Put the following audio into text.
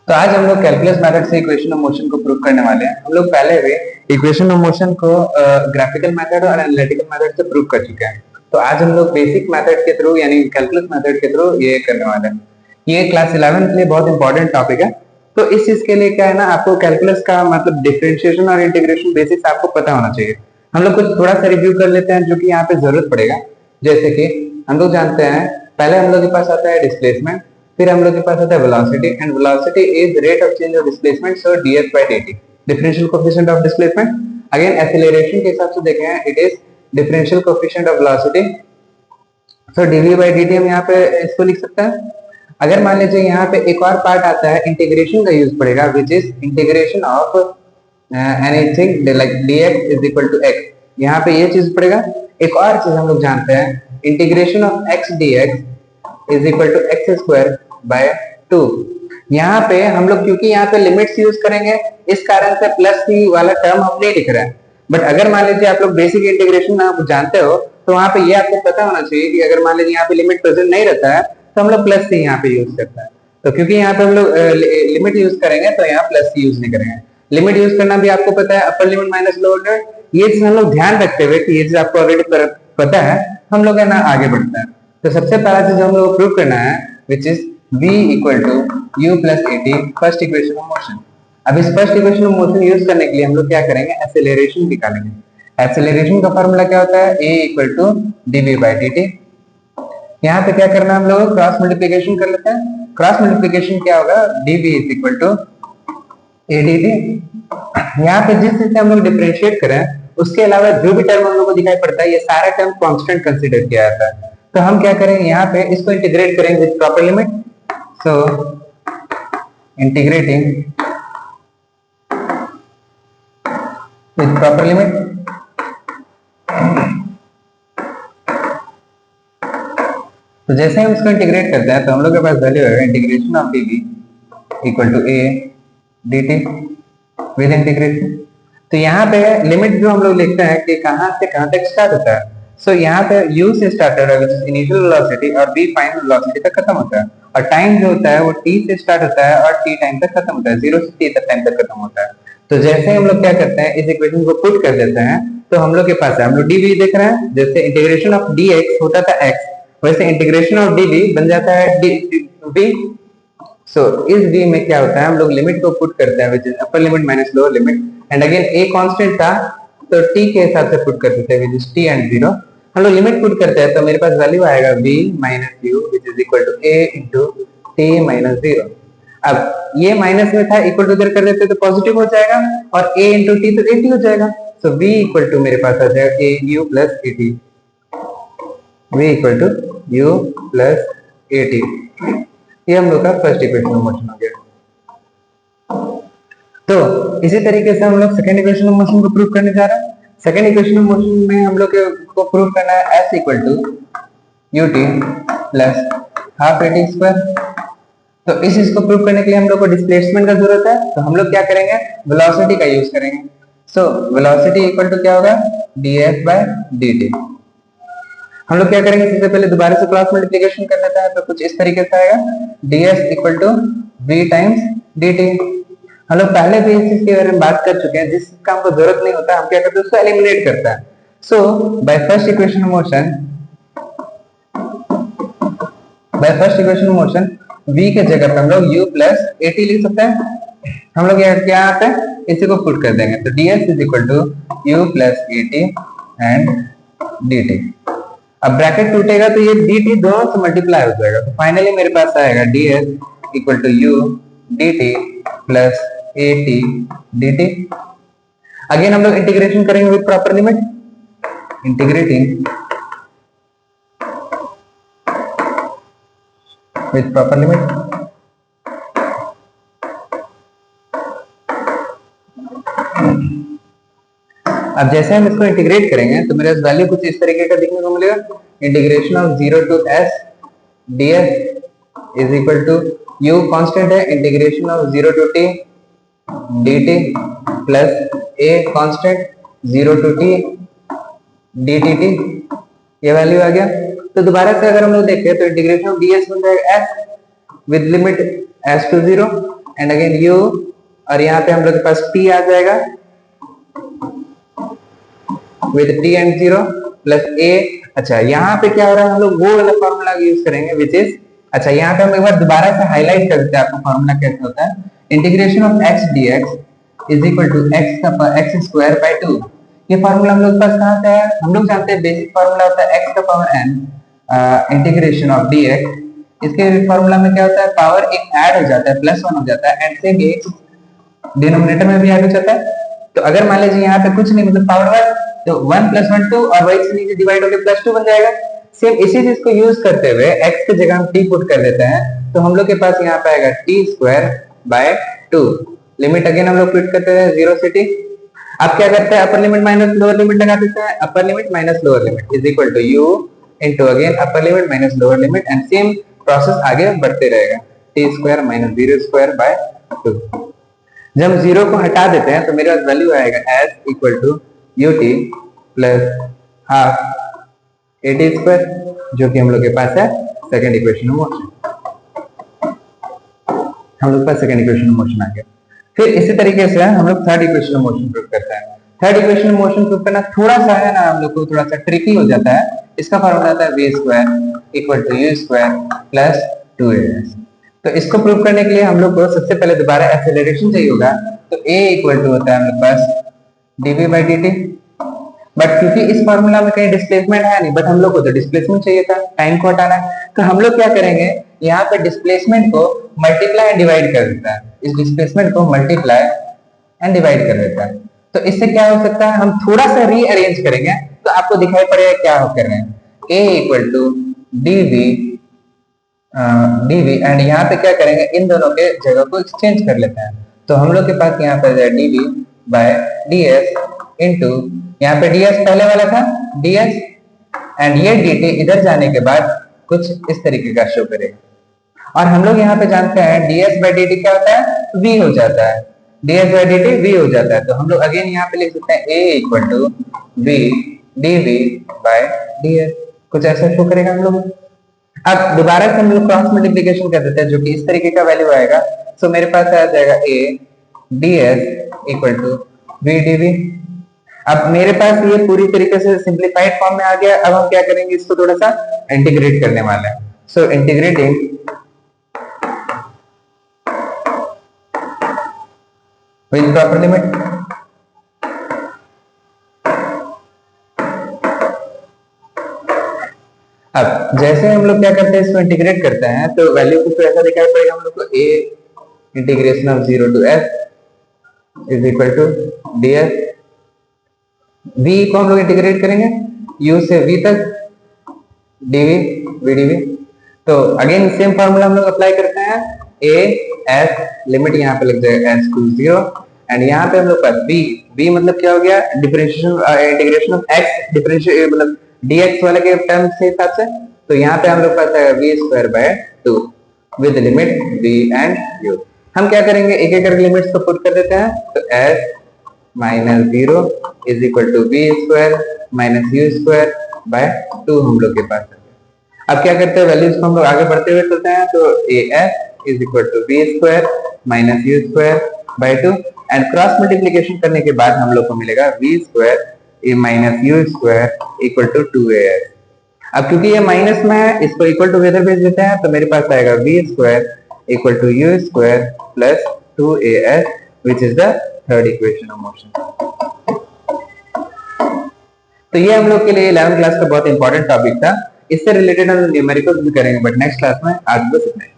तो आज हम लोग कैलकुलस मेथड से इक्वेशन ऑफ मोशन को प्रूव करने वाले हैं। हम लोग पहले भी इक्वेशन ऑफ मोशन को ग्राफिकल मेथड और एनालिटिकल मेथड से प्रूव कर चुके हैं। तो आज हम लोग बेसिक मेथड के थ्रू यानी कैलकुलस मेथड के थ्रू ये करने वाले हैं। ये क्लास 11 के लिए बहुत इंपॉर्टेंट टॉपिक है। तो इस चीज के लिए क्या है ना, आपको कैलकुलस का मतलब डिफरेंशिएशन और इंटीग्रेशन बेसिक्स आपको पता होना चाहिए। हम लोग कुछ थोड़ा सा रिव्यू कर लेते हैं जो कि यहाँ पे जरूरत पड़ेगा। जैसे कि हम लोग जानते हैं, पहले हम लोग के पास आता है डिस्प्लेसमेंट, फिर हम लोग के पास आता है velocity, and velocity is rate of change of displacement, so df by dt, differential coefficient of displacement. Again acceleration के हिसाब से देखें, it is differential coefficient of velocity, so dv by dt हम यहाँ पे इसको लिख सकते हैं। अगर मान लीजिए यहाँ पे एक और पार्ट आता है, इंटीग्रेशन का यूज पड़ेगा, which is integration of anything like dx is equal to x। यहाँ पे ये चीज पड़ेगा। एक और चीज हम लोग जानते हैं, integration of x dx is equal to X square by 2। यहाँ पे हम लोग क्योंकि यहाँ पे लिमिट्स यूज करेंगे, इस कारण से प्लस सी वाला टर्म हम नहीं लिख रहे हैं। बट अगर मान लीजिए आप लोग बेसिक इंटीग्रेशन आप जानते हो, तो वहां पे ये आपको पता होना चाहिए कि अगर मान लीजिए यहाँ पे लिमिट प्रेजेंट नहीं रहता है तो हम लोग प्लस सी यहाँ पे यूज करता है। तो क्योंकि यहाँ पे हम लोग लिमिट यूज करेंगे तो यहाँ प्लस सी यूज नहीं करेंगे। लिमिट यूज करना भी आपको पता है, अपर लिमिट माइनस लोअर लिमिट। ये चीज हम लोग ध्यान रखते हुए कि ये चीज आपको ऑलरेडी पता है, हम लोग है ना आगे बढ़ते हैं। तो सबसे पहला चीज हम लोग प्रूव करना है, which is v equal to u plus at, first equation of motion. अब इस first equation of motion use करने के लिए हम लोग क्या करेंगे, एक्सेलरेशन निकालेंगे। एक्सेलरेशन का फॉर्मूला क्या होता है, a equal to dv by dt। यहाँ पे क्या करना है, हम लोग क्रॉस मल्टीप्लीकेशन कर लेते हैं। क्रॉस मल्टीप्लीकेशन क्या होगा, dv is equal to adt। यहाँ पे जिस चीज से हम लोग डिफरेंशिएट करें, उसके अलावा जो भी टर्म हम लोग को दिखाई पड़ता है, ये सारा टर्म कांस्टेंट कंसीडर किया जाता है। तो हम क्या करेंगे, यहाँ पे इसको इंटीग्रेट करेंगे with proper limit. So integrating with proper limit, तो जैसे हम इसको इंटीग्रेट करते हैं तो हम लोग के पास वैल्यू है integration of dv equal to a dt with integration. तो यहाँ पे लिमिट जो हम लोग लिखते हैं कि कहाँ से कहाँ तक स्टार्ट होता है। सो यहाँ पे u से स्टार्ट हो रहा है, विच इज इनिशियल वेलोसिटी, और v फाइनल वेलोसिटी तक खत्म होता है। और टाइम जो होता है वो t से स्टार्ट होता है और t टाइम तक खत्म होता है, 0 से t तक टाइम तक खत्म होता है। तो जैसे हम लोग क्या करते हैं, इस इक्वेशन को पुट कर देते हैं, तो हम लोग के पास है, हम लोग dv देख रहे हैं, जैसे इंटीग्रेशन ऑफ dx होता था x, वैसे इंटीग्रेशन ऑफ dv बन जाता है v। सो इस v में क्या होता है, हम लोग लिमिट को पुट करते हैं, which is upper limit minus lower limit, and again a constant था तो t के हिसाब से पुट कर देते हैं, विच इज t एंड 0। हम लोग लिमिट पुट करते हैं तो मेरे पास वैल्यू आएगा v minus u which is equal to a into t minus 0। अब ये माइनस में था, इक्वल टू इधर कर देते तो पॉजिटिव हो जाएगा, और a इंटू t तो 80 हो जाएगा। सो v इक्वल टू मेरे पास आ जाएगा a u plus a t, v equal to u plus a t। ये हम लोग का फर्स्ट इक्वेशन ऑफ मोशन हो गया। तो इसी तरीके से हम लोग सेकंड इक्वेशन ऑफ मोशन को प्रूव करने जा रहे हैं। सेकंड इक्वेशन ऑफ मोशन में हम लोग को प्रूव करना है s equal to ut plus half at square. तो इस चीज को प्रूव करने के लिए हम लोग को डिस्प्लेसमेंट का जरूरत है, तो हम लोग क्या करेंगे, वेलोसिटी का यूज करेंगे। सो वेलोसिटी इक्वल टू क्या होगा, df बाय dt। हम लोग क्या करेंगे, सबसे पहले दोबारा से क्रॉस मल्टीप्लिकेशन कर लेते हैं, तो कुछ इस तरीके से आएगा, ds equal to v times dt। हम लोग पहले भी इस चीज के बारे में बात कर चुके हैं, जिस का हमको जरूरत नहीं होता हम क्या करते हैं, उसको एलिमिनेट करते हैं। So by first equation of motion v के जगह पे हम लोग u प्लस at लिख सकते हैं। हम लोग यहाँ क्या आते हैं, इसी को पुट कर देंगे, तो ds is equal to u plus at and dt। अब ब्रैकेट टूटेगा तो ये dt दोनों से मल्टीप्लाई हो जाएगा, तो फाइनली मेरे पास आएगा ds equal to u dt plus at dt। Again हम लोग इंटीग्रेशन करेंगे with proper limit, integrating with proper limit. अब जैसे हम इसको इंटीग्रेट करेंगे तो मेरे पास वैल्यू कुछ इस तरीके का दिखने को मिलेगा, integration of 0 to s ds is equal to u constant है, integration of 0 to t dt plus a constant 0 to t dtt, ये वैल्यू आ गया। तो दोबारा से अगर हम लोग देखें तो इंटीग्रेशन ऑफ ds बन जाएगा s with limit s to 0 and again u, और यहाँ पे हम लोग के पास t आ जाएगा with t and 0 plus a। अच्छा यहाँ पे क्या हो रहा है, हम लोग वो वाला फॉर्मूला यूज करेंगे विच इज, अच्छा यहाँ पे हम एक बार दोबारा से हाईलाइट कर देते हैं आपको फॉर्मूला कैसे होता है। Integration of x dx is equal to x square by 2। ये फॉर्मूला हम लोग के पास कहाँ से है, हम लोग जानते हैं बेसिक फॉर्मूला होता है x का power n integration of dx। इसके फॉर्मूला में क्या होता है, पावर एक ऐड हो जाता है, प्लस 1 हो जाता है, एंड से x डिनोमिनेटर में भी ऐड हो जाता है। तो अगर मान लीजिए यहाँ पे कुछ नहीं मतलब पावर 1, तो 1 प्लस 1 2 और वही से नीचे डिवाइड होकर प्लस 2 बन जाएगा। सेम इसी चीज को यूज करते हुए x की जगह हम t पुट कर देते हैं, तो हम लोग के पास यहाँ पे आएगा t square by 2। Limit again हम लोग पुट करते हैं 0 से t। अब क्या करते हैं, upper limit minus lower limit लगा देते हैं, upper limit minus lower limit is equal to u into again upper limit minus lower limit, and same process आगे बढ़ते रहेगा, t square minus 0 square by 2। जब हम 0 को हटा देते हैं तो मेरे पास वैल्यू आएगा s equal to ut plus half at square, जो कि हम लोग के पास है सेकंड इक्वेशन ऑफ मोशन। हम लोग के पास सेकंड इक्वेशन ऑफ मोशन आ गया। फिर इसी तरीके से हम लोग third equation of motion prove करते हैं। Third equation of motion prove करना थोड़ा सा है ना, हम लोग को थोड़ा सा ट्रिकी हो जाता है। इसका फॉर्मूला आता है v square equal to u square plus 2as। तो इसको प्रूव करने के लिए हम लोग को सबसे पहले दोबारा एक्सेलरेशन चाहिए होगा, तो a इक्वल टू होता है हम लोग पास dv बाई dt। बट क्योंकि इस फॉर्मूला में कहीं डिस्प्लेसमेंट है नहीं, बट हम लोग को तो डिस्प्लेसमेंट चाहिए था, टाइम को हटाना है, तो हम लोग क्या करेंगे, यहाँ पे डिस्प्लेसमेंट को मल्टीप्लाई एंड डिवाइड कर देता है, इस डिस्प्लेसमेंट को मल्टीप्लाई एंड डिवाइड कर देता है। तो इससे क्या हो सकता है, हम थोड़ा सा रीअरेंज करेंगे तो आपको दिखाई पड़ेगा क्या हो कर रहे हैं, a equal to dv and यहाँ पे क्या करेंगे, इन दोनों के जगह को एक्सचेंज कर लेते हैं। तो हम लोग के पास यहाँ पर dv बाय ds इनटू यहाँ पे ds पहले वाला था ds, एंड ये dt इधर जाने के बाद कुछ इस तरीके का शो करेगा। और हम लोग यहाँ पे जानते हैं ds बाय dt क्या होता है, v हो जाता है, ds बाय dt v हो जाता है। तो हम लोग अगेन यहाँ पे लिख सकते हैं a equal to v dv by ds, कुछ ऐसा शो करेगा हम लोग। अब दोबारा से हम लोग क्रॉस मल्टीप्लिकेशन कर देते हैं, जो कि इस तरीके का वैल्यू आएगा। सो मेरे पास आ जाएगा a ds equal to v dv। अब मेरे पास ये पूरी तरीके से सिंप्लीफाइड फॉर्म में आ गया। अब हम क्या करेंगे, इसको थोड़ा सा इंटीग्रेट करने वाले हैं। So integrating with proper limit, अब जैसे हम लोग क्या करते हैं, इसको इंटीग्रेट करते हैं तो वैल्यू कुछ ऐसा दिखाई पड़ेगा हम लोग को, a integration of 0 to f is equal to ds। v को हम लोग इंटीग्रेट करेंगे u से v तक dv v dv। तो अगेन सेम फार्मूला हम लोग अप्लाई करते हैं, a s लिमिट यहाँ पे लग जाएगा s टू 0, एंड यहाँ पे हम लोग पास v मतलब क्या हो गया, differentiation integration of x differentiate मतलब dx वाले के टर्म से हिसाब से। तो यहाँ पे हम लोग पास आएगा v square by 2 with limit v and u। हम क्या करेंगे, एक एक करके लिमिट्स को पुट कर देते हैं। तो s minus 0 is equal to v square minus u square by 2 हम लोग के पास है। अब क्या करते हैं, वैल्यूज को हम लोग आगे बढ़ते हुए चलते हैं। तो as is equal to v square minus u square by 2, and cross multiplication करने के बाद हम लोग को मिलेगा v square minus u square equal to 2as। अब क्योंकि ये माइनस में है, इसको इक्वल टू इधर भेज देते हैं, तो मेरे पास आएगा v square equal to u square plus 2as which is the third equation of motion. तो ये हम लोग के लिए 11th क्लास का बहुत इंपॉर्टेंट टॉपिक था। इससे रिलेटेड हम न्यूमेरिकल्स भी करेंगे, बट नेक्स्ट क्लास में आज बस इतना ही।